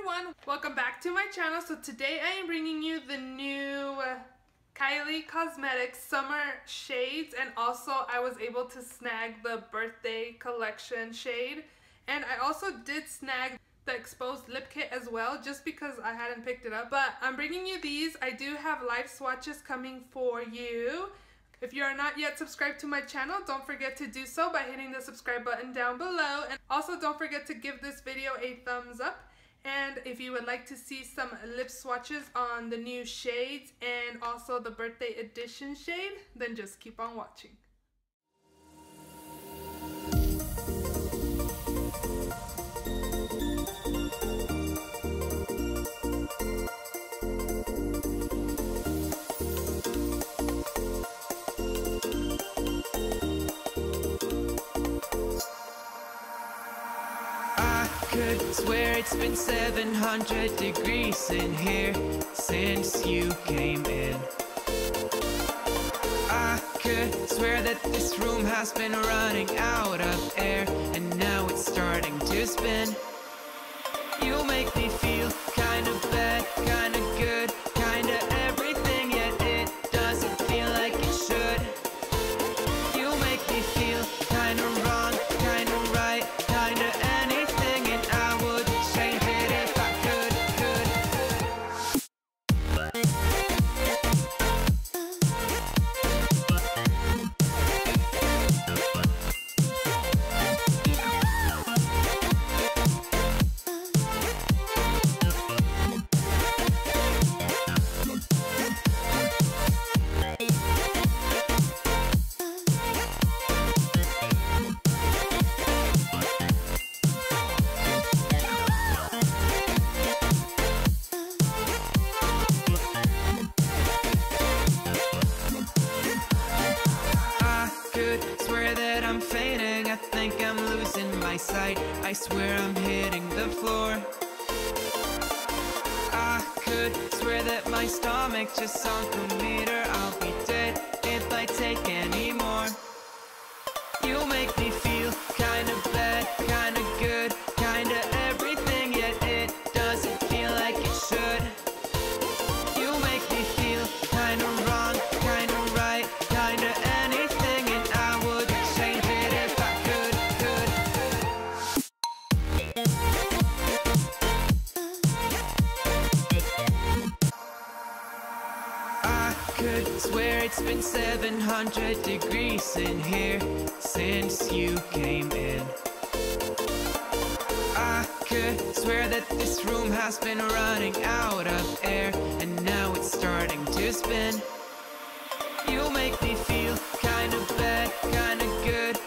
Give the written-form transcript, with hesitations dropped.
everyone, welcome back to my channel. So today I am bringing you the new Kylie Cosmetics summer shades, and also I was able to snag the birthday collection shade, and I also did snag the exposed lip kit as well just because I hadn't picked it up. But I'm bringing you these. I do have live swatches coming for you. If you are not yet subscribed to my channel, don't forget to do so by hitting the subscribe button down below, and also don't forget to give this video a thumbs up. And if you would like to see some lip swatches on the new shades and also the birthday edition shade, then just keep on watching. Could swear it's been 700 degrees in here since you came in. I could swear that this room has been running out of air, and now it's starting to spin. You make me feel kinda bad, kinda good, kinda everything, yet it doesn't feel like it should. You make me feel kinda wrong, kinda right, kinda anything, and I would change it if I could. Swear that I'm fainting, I think I'm losing my sight, I swear I'm hitting the floor. I could swear that my stomach just sunk a meter, I'll be dead if I take any more. You make me feel kinda bad, kinda good, kinda everything, yet it doesn't feel like it should. You make me feel kinda wrong, kinda right, kinda anything, and I would change it if I could. I could swear it's been 700 degrees in here since you came in. I could swear that this room has been running out of air, and now it's starting to spin. You make me feel kinda bad, kinda good,